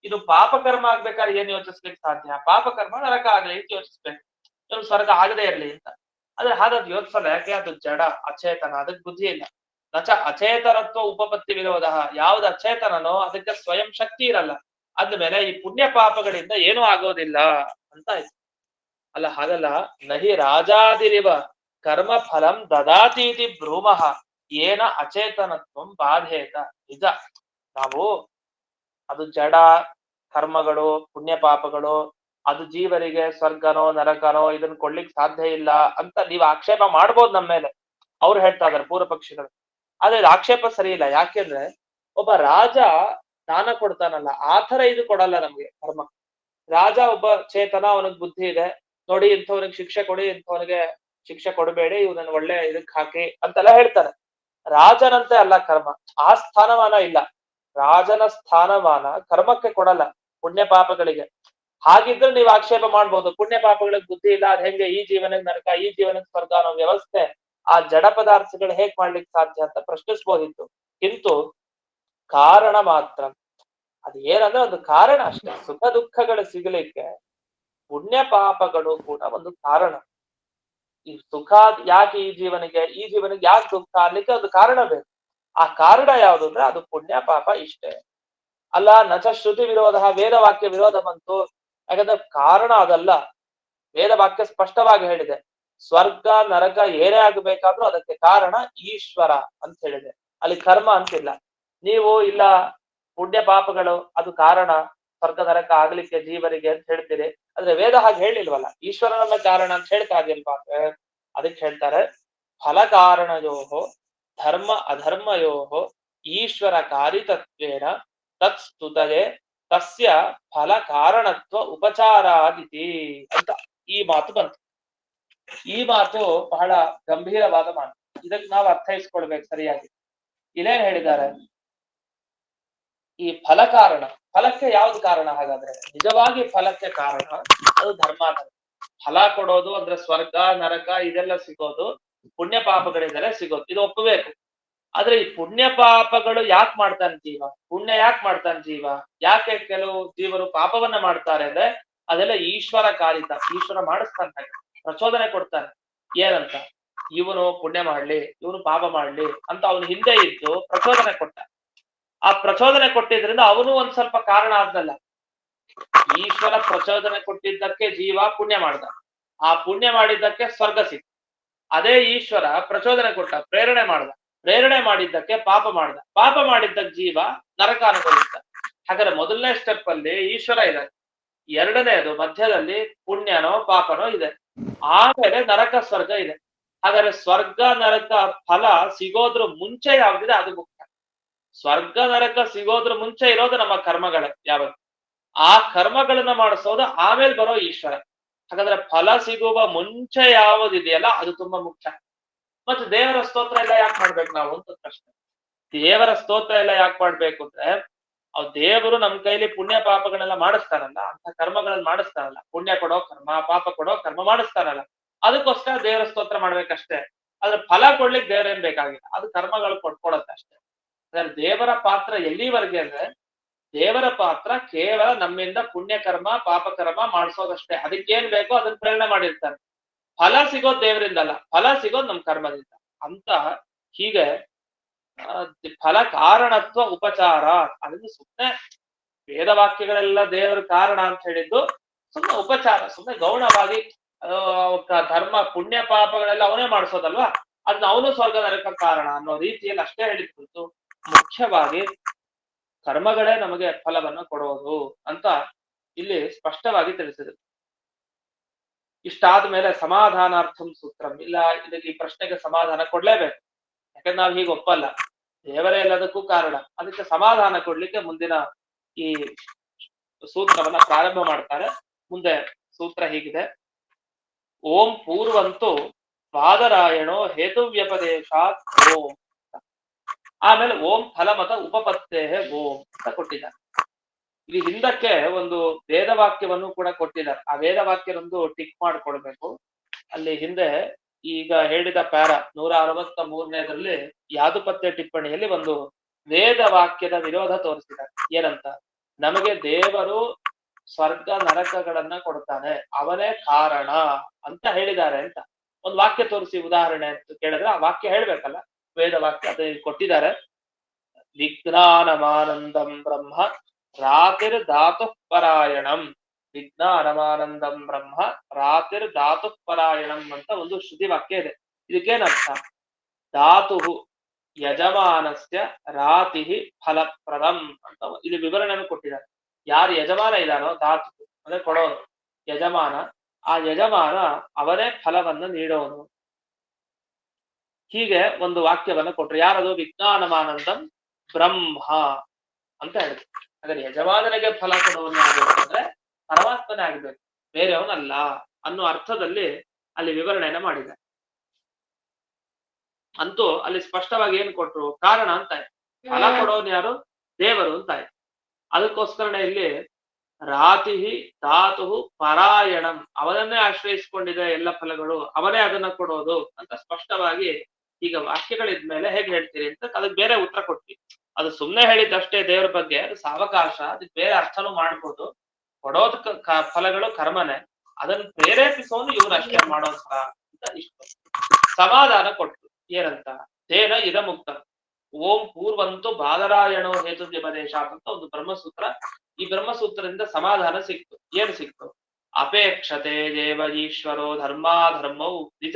ಇದು ಪಾಪ ಕರ್ಮ ಆಗ್ಬೇಕಾದ್ರೆ ಏನ್ ಯೋಚಿಸ್ಲಿಕ್ಕೆ ಸಾಧ್ಯ? ಪಾಪ ಕರ್ಮ ನರಕ ಆಗ್ಲಿ ಅಂತ ಯೋಚಿಸ್ಬೇಕು, ಇವ್ರು ಸ್ವರ್ಗ ಆಗದೆ ಇರ್ಲಿ ಅಂತ. ಆದ್ರೆ ಹಾಗಾದ್ ಯೋಚಿಸಲ್ಲ. ಯಾಕೆ? ಅದು ಜಡ ಅಚೇತನ, ಅದಕ್ಕೆ ಬುದ್ಧಿ ಇಲ್ಲ. ನಚ ಅಚೇತನತ್ವ ಉಪಪತ್ತಿ ವಿರೋಧ. ಯಾವ್ದು ಅಚೇತನನೋ ಅದಕ್ಕೆ ಸ್ವಯಂ ಶಕ್ತಿ ಇರಲ್ಲ, ಅಂದ್ಮೇಲೆ ಈ ಪುಣ್ಯ ಪಾಪಗಳಿಂದ ಏನೂ ಆಗೋದಿಲ್ಲ ಅಂತ ಆಯ್ತು. ಅಲ್ಲ ಹಾಗಲ್ಲ, ನಹಿ ರಾಜಾದಿರಿವ ಕರ್ಮ ಫಲಂ ದದಾತೀತಿ ಭ್ರೂಮಃ ಏನ ಅಚೇತನತ್ವಂ ಬಾಧೇತ. ನಿಜ, ನಾವು ಅದು ಜಡ ಕರ್ಮಗಳು ಪುಣ್ಯ ಪಾಪಗಳು ಅದು ಜೀವರಿಗೆ ಸ್ವರ್ಗನೋ ನರಕನೋ ಇದನ್ನ ಕೊಡ್ಲಿಕ್ಕೆ ಸಾಧ್ಯ ಇಲ್ಲ ಅಂತ ನೀವು ಆಕ್ಷೇಪ ಮಾಡ್ಬೋದು ನಮ್ಮ ಮೇಲೆ. ಅವ್ರು ಹೇಳ್ತಾ ಇದಾರೆ ಪೂರ್ವ ಪಕ್ಷಿಗಳು. ಆದ್ರೆ ಆಕ್ಷೇಪ ಸರಿ ಇಲ್ಲ. ಯಾಕೆಂದ್ರೆ ಒಬ್ಬ ರಾಜ ದಾನ ಕೊಡ್ತಾನಲ್ಲ, ಆತರ ಇದು ಕೊಡಲ್ಲ ನಮ್ಗೆ ಕರ್ಮ. ರಾಜ ಒಬ್ಬ ಚೇತನ, ಅವನಿಗೆ ಬುದ್ಧಿ ಇದೆ, ನೋಡಿ ಇಂಥವನಿಗೆ ಶಿಕ್ಷೆ ಕೊಡಿ, ಇಂಥವನಿಗೆ ಶಿಕ್ಷೆ ಕೊಡಬೇಡಿ, ಇವನನ್ನ ಒಳ್ಳೆ ಇದಕ್ ಹಾಕಿ ಅಂತೆಲ್ಲ ಹೇಳ್ತಾರೆ. ರಾಜನಂತೆ ಅಲ್ಲ ಕರ್ಮ, ಆ ಸ್ಥಾನಮಾನ ಇಲ್ಲ. ರಾಜನ ಸ್ಥಾನಮಾನ ಕರ್ಮಕ್ಕೆ ಕೊಡಲ್ಲ, ಪುಣ್ಯ ಪಾಪಗಳಿಗೆ. ಹಾಗಿದ್ರೆ ನೀವು ಆಕ್ಷೇಪ ಮಾಡ್ಬೋದು, ಪುಣ್ಯ ಪಾಪಗಳಿಗೆ ಬುದ್ಧಿ ಇಲ್ಲ, ಅದ್ ಹೆಂಗೆ ಈ ಜೀವನಕ್ಕೆ ನರಕ ಈ ಜೀವನಕ್ಕೆ ಸ್ವರ್ಗ ಅನ್ನೋ ವ್ಯವಸ್ಥೆ ಆ ಜಡ ಪದಾರ್ಥಗಳು ಹೇಗ್ ಮಾಡ್ಲಿಕ್ಕೆ ಸಾಧ್ಯ ಅಂತ ಪ್ರಶ್ನಿಸ್ಬೋದಿತ್ತು. ಕಿಂತು ಕಾರಣ ಮಾತ್ರ, ಅದು ಏನಂದ್ರೆ ಒಂದು ಕಾರಣ ಅಷ್ಟೇ. ಸುಖ ದುಃಖಗಳು ಸಿಗಲಿಕ್ಕೆ ಪುಣ್ಯ ಪಾಪಗಳು ಕೂಡ ಒಂದು ಕಾರಣ. ಈ ಸುಖ ಯಾಕೆ ಈ ಜೀವನಿಗೆ ಯಾಕೆ ದುಃಖ ಅಲ್ಲಿಕ್ಕೆ ಒಂದು ಕಾರಣ ಬೇಕು. ಆ ಕಾರಣ ಯಾವುದು ಅಂದ್ರೆ ಅದು ಪುಣ್ಯ ಪಾಪ ಇಷ್ಟೇ. ಅಲ್ಲ ನಚ ಶ್ರುತಿ ವಿರೋಧ, ವೇದ ವಾಕ್ಯ ವಿರೋಧ ಬಂತು. ಯಾಕಂದ್ರೆ ಕಾರಣ ಅದಲ್ಲ. ವೇದ ವಾಕ್ಯ ಸ್ಪಷ್ಟವಾಗಿ ಹೇಳಿದೆ, ಸ್ವರ್ಗ ನರಕ ಏನೇ ಆಗಬೇಕಾದ್ರೂ ಅದಕ್ಕೆ ಕಾರಣ ಈಶ್ವರ ಅಂತ ಹೇಳಿದೆ. ಅಲ್ಲಿ ಕರ್ಮ ಅಂತಿಲ್ಲ. ನೀವು ಇಲ್ಲ ಪುಣ್ಯ ಪಾಪಗಳು ಅದು ಕಾರಣ ಸ್ವರ್ಗ ನರಕ ಆಗ್ಲಿಕ್ಕೆ ಜೀವರಿಗೆ ಅಂತ ಹೇಳ್ತೀರಿ. ಆದ್ರೆ ವೇದ ಹಾಗೆ ಹೇಳಿಲ್ವಲ್ಲ, ಈಶ್ವರನನ್ನ ಕಾರಣ ಅಂತ ಹೇಳ್ತಾ ಇದಿಲ್ವಾ ಅಂದ್ರೆ ಅದಕ್ಕೆ ಹೇಳ್ತಾರೆ ಫಲ ಕಾರಣಯೋಹೋ ಧರ್ಮ ಅಧರ್ಮಯೋಹೋ ಈಶ್ವರ ಕಾರಿತತ್ವೇನ ತತ್ ಸ್ತುತಯೇ ತಸ್ಯ ಫಲ ಕಾರಣತ್ವ ಉಪಚಾರಾದಿತಿ ಅಂತ ಈ ಮಾತು ಬಂತು. ಈ ಮಾತು ಬಹಳ ಗಂಭೀರವಾದ ಮಾತು. ಇದಕ್ಕೆ ನಾವು ಅರ್ಥೈಸ್ಕೊಳ್ಬೇಕು ಸರಿಯಾಗಿ. ಇಲ್ಲೇನ್ ಹೇಳಿದ್ದಾರೆ, ಈ ಫಲ ಕಾರಣ, ಫಲಕ್ಕೆ ಯಾವ್ದು ಕಾರಣ ಹಾಗಾದ್ರೆ? ನಿಜವಾಗಿ ಫಲಕ್ಕೆ ಕಾರಣ ಅದು ಧರ್ಮಾಧರ್ಮ. ಫಲ ಕೊಡೋದು ಅಂದ್ರೆ ಸ್ವರ್ಗ ನರಕ ಇದೆಲ್ಲ ಸಿಗೋದು ಪುಣ್ಯ ಪಾಪಗಳಿಂದಲೇ ಸಿಗೋದು, ಇದು ಒಪ್ಪಬೇಕು. ಆದ್ರೆ ಈ ಪುಣ್ಯ ಪಾಪಗಳು ಯಾಕೆ ಮಾಡ್ತಾನೆ ಜೀವ? ಪುಣ್ಯ ಯಾಕೆ ಮಾಡ್ತಾನೆ ಜೀವ? ಯಾಕೆ ಕೆಲವು ಜೀವರು ಪಾಪವನ್ನ ಮಾಡ್ತಾರೆ ಅಂದ್ರೆ ಅದೆಲ್ಲ ಈಶ್ವರ ಕಾರಿತ. ಈಶ್ವರ ಮಾಡಿಸ್ತಾನೆ, ಪ್ರಚೋದನೆ ಕೊಡ್ತಾನೆ. ಏನಂತ? ಇವನು ಪುಣ್ಯ ಮಾಡ್ಲಿ, ಇವನು ಪಾಪ ಮಾಡ್ಲಿ ಅಂತ ಅವನು ಹಿಂದೆ ಇದ್ದು ಪ್ರಚೋದನೆ ಕೊಟ್ಟ. ಆ ಪ್ರಚೋದನೆ ಕೊಟ್ಟಿದ್ರಿಂದ ಅವನು ಒಂದ್ ಸ್ವಲ್ಪ ಕಾರಣ ಆದ್ನಲ್ಲ. ಈಶ್ವರ ಪ್ರಚೋದನೆ ಕೊಟ್ಟಿದ್ದಕ್ಕೆ ಜೀವ ಪುಣ್ಯ ಮಾಡ್ದ, ಆ ಪುಣ್ಯ ಮಾಡಿದ್ದಕ್ಕೆ ಸ್ವರ್ಗ ಸಿಕ್ತ. ಅದೇ ಈಶ್ವರ ಪ್ರಚೋದನೆ ಕೊಟ್ಟ, ಪ್ರೇರಣೆ ಮಾಡ್ದ, ಪ್ರೇರಣೆ ಮಾಡಿದ್ದಕ್ಕೆ ಪಾಪ ಮಾಡ್ದ, ಪಾಪ ಮಾಡಿದ್ದಕ್ಕೆ ಜೀವ ನರಕ ಅನುಭವಿಸ್ತ. ಹಾಗಾದ್ರೆ ಮೊದಲನೇ ಸ್ಟೆಪ್ ಅಲ್ಲಿ ಈಶ್ವರ ಇದೆ, ಎರಡನೇದು ಮಧ್ಯದಲ್ಲಿ ಪುಣ್ಯನೋ ಪಾಪನೋ ಇದೆ, ಆಮೇಲೆ ನರಕ ಸ್ವರ್ಗ ಇದೆ. ಹಾಗಾದ್ರೆ ಸ್ವರ್ಗ ನರಕ ಫಲ ಸಿಗೋದ್ರ ಮುಂಚೆ ಯಾವ್ದಿದೆ ಅದು ಮುಖ್ಯ. ಸ್ವರ್ಗ ನರಕ ಸಿಗೋದ್ರ ಮುಂಚೆ ಇರೋದು ನಮ್ಮ ಕರ್ಮಗಳೇ ಯಾವತ್ತು. ಆ ಕರ್ಮಗಳನ್ನ ಮಾಡಿಸೋದು ಆಮೇಲೆ ಬರೋ ಈಶ್ವರ. ಹಾಗಾದ್ರೆ ಫಲ ಸಿಗುವ ಮುಂಚೆ ಯಾವುದಿದೆಯಲ್ಲ ಅದು ತುಂಬಾ ಮುಖ್ಯ. ಮತ್ತೆ ದೇವರ ಸ್ತೋತ್ರ ಎಲ್ಲ ಯಾಕೆ ಮಾಡ್ಬೇಕು ನಾವು ಅಂತ ಪ್ರಶ್ನೆ. ದೇವರ ಸ್ತೋತ್ರ ಎಲ್ಲ ಯಾಕೆ ಮಾಡ್ಬೇಕು ಅಂದ್ರೆ ದೇವರು ನಮ್ ಕೈಲಿ ಪುಣ್ಯ ಪಾಪಗಳನ್ನೆಲ್ಲ ಮಾಡಿಸ್ತಾರಲ್ಲ, ಅಂತ ಕರ್ಮಗಳನ್ನ ಮಾಡಿಸ್ತಾರಲ್ಲ, ಪುಣ್ಯ ಕೊಡೋ ಕರ್ಮ ಪಾಪ ಕೊಡೋ ಕರ್ಮ ಮಾಡಿಸ್ತಾರಲ್ಲ, ಅದಕ್ಕೋಸ್ಕರ ದೇವರ ಸ್ತೋತ್ರ ಮಾಡ್ಬೇಕಷ್ಟೇ. ಆದ್ರೆ ಫಲ ಕೊಡ್ಲಿಕ್ಕೆ ದೇವರೇನ್ ಬೇಕಾಗಿಲ್ಲ, ಅದು ಕರ್ಮಗಳು ಕೊಡ್ಕೊಡತ್ತೆ ಅಷ್ಟೇ. ಅಂದ್ರೆ ದೇವರ ಪಾತ್ರ ಎಲ್ಲಿವರೆಗೆ ಅಂದ್ರೆ ದೇವರ ಪಾತ್ರ ಕೇವಲ ನಮ್ಮಿಂದ ಪುಣ್ಯ ಕರ್ಮ ಪಾಪ ಕರ್ಮ ಮಾಡಿಸೋದಷ್ಟೇ. ಅದಕ್ಕೇನ್ ಬೇಕೋ ಅದನ್ನ ಪ್ರೇರಣೆ ಮಾಡಿರ್ತಾರೆ. ಫಲ ಸಿಗೋದ್ ದೇವರಿಂದಲ್ಲ, ಫಲ ಸಿಗೋದ್ ನಮ್ ಕರ್ಮದಿಂದ ಅಂತ. ಹೀಗೆ ಫಲ ಕಾರಣತ್ವ ಉಪಚಾರ ಅದನ್ನು ಸುಮ್ಮನೆ ವೇದವಾಕ್ಯಗಳೆಲ್ಲ ದೇವರ ಕಾರಣ ಅಂತ ಹೇಳಿದ್ದು ಸುಮ್ಮನೆ ಉಪಚಾರ, ಸುಮ್ಮನೆ ಗೌಣವಾಗಿ ಧರ್ಮ ಪುಣ್ಯ ಪಾಪಗಳೆಲ್ಲ ಅವನೇ ಮಾಡಿಸೋದಲ್ವಾ, ಅದನ್ನ ಅವನು ಸ್ವರ್ಗ ನರಕ ಕಾರಣ ಅನ್ನೋ ರೀತಿಯಲ್ಲಿ ಅಷ್ಟೇ ಹೇಳಿದ್ದು. ಮುಖ್ಯವಾಗಿ ಕರ್ಮಗಳೇ ನಮಗೆ ಫಲವನ್ನು ಕೊಡೋದು ಅಂತ ಇಲ್ಲಿ ಸ್ಪಷ್ಟವಾಗಿ ತಿಳಿಸಿದ್ರು. ಇಷ್ಟಾದ ಮೇಲೆ ಸಮಾಧಾನಾರ್ಥಂ ಸೂತ್ರಂ. ಇಲ್ಲ, ಇದಕ್ಕೆ ಈ ಪ್ರಶ್ನೆಗೆ ಸಮಾಧಾನ ಕೊಡ್ಲೇಬೇಕು. ಯಾಕಂದ್ರೆ ನಾವು ಹೀಗೆ ಒಪ್ಪಲ್ಲ, ದೇವರೇ ಎಲ್ಲದಕ್ಕೂ ಕಾರಣ. ಅದಕ್ಕೆ ಸಮಾಧಾನ ಕೊಡ್ಲಿಕ್ಕೆ ಮುಂದಿನ ಈ ಸೂತ್ರವನ್ನ ಪ್ರಾರಂಭ ಮಾಡ್ತಾರೆ. ಮುಂದೆ ಸೂತ್ರ ಹೀಗಿದೆ: ಓಂ ಪೂರ್ವಂತು ಪಾದರಾಯಣೋ ಹೇತು ವ್ಯಪದೇಶಾತ್ ಓಂ. ಆಮೇಲೆ ಓಂ ಫಲಮತ ಉಪಪತ್ತೇ ಓಂ ಅಂತ ಕೊಟ್ಟಿದ್ದಾರೆ. ಇಲ್ಲಿ ಹಿಂದಕ್ಕೆ ಒಂದು ವೇದವಾಕ್ಯವನ್ನು ಕೂಡ ಕೊಟ್ಟಿದ್ದಾರೆ. ಆ ವೇದವಾಕ್ಯವೊಂದು ಟಿಕ್ ಮಾಡ್ಕೊಳ್ಬೇಕು. ಅಲ್ಲಿ ಹಿಂದೆ ಈಗ ಹೇಳಿದ ಪ್ಯಾರ 163ನೇದ್ರಲ್ಲಿ ಯಾದುಪತ್ಯ ಟಿಪ್ಪಣಿಯಲ್ಲಿ ಒಂದು ವೇದ ವಾಕ್ಯದ ವಿರೋಧ ತೋರಿಸಿದ್ದಾರೆ. ಏನಂತ? ನಮಗೆ ದೇವರು ಸ್ವರ್ಗ ನರಕಗಳನ್ನ ಕೊಡ್ತಾನೆ, ಅವನೇ ಕಾರಣ ಅಂತ ಹೇಳಿದ್ದಾರೆ ಅಂತ ಒಂದು ವಾಕ್ಯ ತೋರಿಸಿ ಉದಾಹರಣೆ ಅಂತ ಕೇಳಿದ್ರೆ ಆ ವಾಕ್ಯ ಹೇಳ್ಬೇಕಲ್ಲ, ವೇದ ವಾಕ್ಯ ಅದು ಕೊಟ್ಟಿದ್ದಾರೆ. ವಿಜ್ಞಾನಮಾನಂದಂ ಬ್ರಹ್ಮ ರಾತಿರ್ ಧಾತು ಪರಾಯಣಂ. ವಿಜ್ಞಾನಮಾನಂದಂ ಬ್ರಹ್ಮ ರಾತಿರ್ ಧಾತು ಪರಾಯಣಂ ಅಂತ ಒಂದು ಶ್ರುತಿ ವಾಕ್ಯ ಇದೆ. ಇದಕ್ಕೇನರ್ಥ? ಧಾತು ಯಜಮಾನಸ್ಯ ರಾತಿ ಫಲಪ್ರದಂ ಅಂತ ಇಲ್ಲಿ ವಿವರಣೆಯನ್ನು ಕೊಟ್ಟಿದ್ದಾರೆ. ಯಾರು ಯಜಮಾನ ಇದಾನೋ, ಧಾತು ಅಂದ್ರೆ ಕೊಡೋನು ಯಜಮಾನ, ಆ ಯಜಮಾನ ಅವರೇ ಫಲವನ್ನು ನೀಡೋನು. ಹೀಗೆ ಒಂದು ವಾಕ್ಯವನ್ನ ಕೊಟ್ರು. ಯಾರದು? ವಿಜ್ಞಾನಮಾನಂದಂ ಬ್ರಹ್ಮ ಅಂತ ಹೇಳಿದ್ರು. ಹಾಗಾದ್ರೆ ಯಜಮಾನನಿಗೆ ಫಲ ಕೊಡುವವನೇ ಆಗ್ಬೇಕಂದ್ರೆ ಪರಮಾತ್ಮನೇ ಆಗ್ಬೇಕು, ಬೇರೆಯವನಲ್ಲ ಅನ್ನೋ ಅರ್ಥದಲ್ಲಿ ಅಲ್ಲಿ ವಿವರಣೆಯನ್ನ ಮಾಡಿದೆ. ಅಂತೂ ಅಲ್ಲಿ ಸ್ಪಷ್ಟವಾಗಿ ಏನ್ ಕೊಟ್ರು? ಕಾರಣ ಅಂತ ಆಯ್ತು. ಫಲ ಕೊಡೋನು ಯಾರು? ದೇವರು ಅಂತ ಆಯ್ತು. ಅದಕ್ಕೋಸ್ಕರನೇ ಇಲ್ಲಿ ರಾತಿ ಧಾತು ಪರಾಯಣಂ, ಅವನನ್ನೇ ಆಶ್ರಯಿಸಿಕೊಂಡಿದೆ ಎಲ್ಲ ಫಲಗಳು, ಅವನೇ ಅದನ್ನ ಕೊಡೋದು ಅಂತ ಸ್ಪಷ್ಟವಾಗಿ ಈಗ ವಾಕ್ಯಗಳಿದ್ಮೇಲೆ ಹೇಗೆ ಹೇಳ್ತೀರಿ ಅಂತ ಅದಕ್ಕೆ ಬೇರೆ ಉತ್ತರ ಕೊಟ್ವಿ. ಅದು ಸುಮ್ಮನೆ ಹೇಳಿದ್ದಷ್ಟೇ ದೇವರ ಬಗ್ಗೆ, ಅದು ಸಾವಕಾಶ, ಅದಕ್ಕೆ ಬೇರೆ ಅರ್ಥನೂ ಮಾಡ್ಬೋದು. ಕೊಡೋದ್ ಫಲಗಳು ಕರ್ಮನೆ, ಅದನ್ನ ಪ್ರೇರೇಪಿಸೋನು ಇವ್ರು ಅಷ್ಟೇ ಮಾಡೋದ್ರ ಅಂತ ಇಷ್ಟು ಸಮಾಧಾನ ಕೊಟ್ಟು. ಏನಂತ? ತೇನ ಇದ ಮುಕ್ತ, ಓಂ ಪೂರ್ವಂತು ಬಾದರಾಯಣೋ ಹೇತು ದೇಶ ಅಂತ ಒಂದು ಬ್ರಹ್ಮಸೂತ್ರ. ಈ ಬ್ರಹ್ಮಸೂತ್ರದಿಂದ ಸಮಾಧಾನ ಸಿಕ್ತು. ಏನ್ ಸಿಕ್ತು? ಅಪೇಕ್ಷತೆ ದೇವ ಈಶ್ವರೋ ಧರ್ಮಾಧರ್ಮವು ನಿಜ.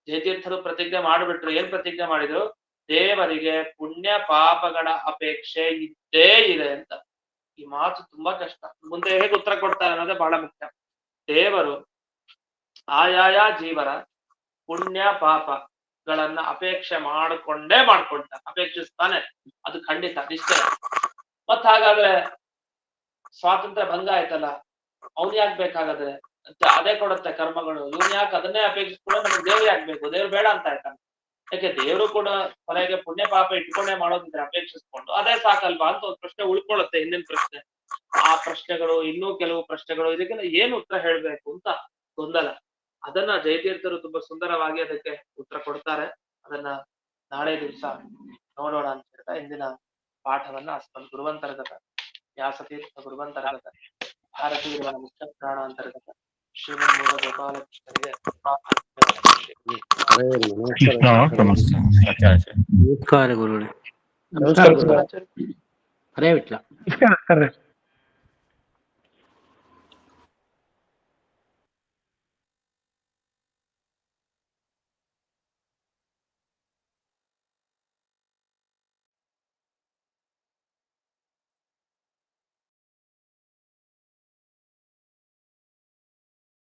ಜಯತೀರ್ಥರು ಪ್ರತಿಜ್ಞೆ ಮಾಡಿಬಿಟ್ರು. ಏನ್ ಪ್ರತಿಜ್ಞೆ ಮಾಡಿದ್ರು? ದೇವರಿಗೆ ಪುಣ್ಯ ಪಾಪಗಳ ಅಪೇಕ್ಷೆ ಇದ್ದೇ ಇದೆ ಅಂತ. ಈ ಮಾತು ತುಂಬಾ ಕಷ್ಟ. ಮುಂದೆ ಹೇಗೆ ಉತ್ತರ ಕೊಡ್ತಾರೆ ಅನ್ನೋದೇ ಬಹಳ ಮುಖ್ಯ. ದೇವರು ಆಯಾಯ ಜೀವರ ಪುಣ್ಯ ಪಾಪಗಳನ್ನ ಅಪೇಕ್ಷೆ ಮಾಡ್ಕೊಂಡೇ ಅಪೇಕ್ಷಿಸ್ತಾನೆ. ಅದು ಖಂಡಿತ ನಿಶ್ಚಯ. ಮತ್ ಹಾಗಾದ್ರೆ ಸ್ವಾತಂತ್ರ್ಯ ಭಂಗ ಆಯ್ತಲ್ಲ, ಅವ್ನ್ ಯಾಕೆ ಬೇಕಾಗದ್ರೆ? ಅದೇ ಕೊಡುತ್ತೆ ಕರ್ಮಗಳು. ಇವನ್ ಯಾಕೆ ಅದನ್ನೇ ಅಪೇಕ್ಷಿಸ್ಕೊಂಡು ನಮ್ಗೆ ದೇವ್ರು ಯಾಕೆ ಬೇಕು? ದೇವ್ರು ಬೇಡ ಅಂತ ಆಯ್ತಾನೆ. ಯಾಕೆ ದೇವ್ರು ಕೂಡ ಕೊನೆಗೆ ಪುಣ್ಯ ಪಾಪ ಇಟ್ಕೊಂಡೇ ಮಾಡೋದಿದ್ರೆ ಅಪೇಕ್ಷಿಸ್ಕೊಂಡು ಅದೇ ಸಾಕಲ್ವಾ ಅಂತ ಒಂದು ಪ್ರಶ್ನೆ ಉಳ್ಕೊಳ್ಳುತ್ತೆ. ಹಿಂದಿನ ಪ್ರಶ್ನೆ. ಆ ಪ್ರಶ್ನೆಗಳು, ಇನ್ನೂ ಕೆಲವು ಪ್ರಶ್ನೆಗಳು, ಇದಕ್ಕೆಲ್ಲ ಏನು ಉತ್ತರ ಹೇಳ್ಬೇಕು ಅಂತ ಗೊಂದಲ. ಅದನ್ನ ಜಯತೀರ್ಥರು ತುಂಬಾ ಸುಂದರವಾಗಿ ಅದಕ್ಕೆ ಉತ್ತರ ಕೊಡ್ತಾರೆ. ಅದನ್ನ ನಾಳೆ ದಿವಸ ನೋಡೋಣ ಅಂತ ಹೇಳ್ತಾ ಇಂದಿನ ಪಾಠವನ್ನ ಅಸ್ಮದ್ ಗುರುವಂತರ್ಗತ ವ್ಯಾಸತೀರ್ಥ ಗುರುವಂತರ್ಗತ ಭಾರತೀಯ ಮುಖ್ಯ ಪ್ರಾಣ ಅಂತರ್ಗತ ಶ್ರೀಮನ್ ಮೂಲ ಗೋಪಾಲಕೃಷ್ಣರಿಗೆ ನಮಸ್ಕಾರ ನಮಸ್ಕಾರ ಗುರುಗಳೇ. ನಮಸ್ಕಾರ ಹರೇ ವಿಟ್ಲ. ನಮಸ್ಕಾರ.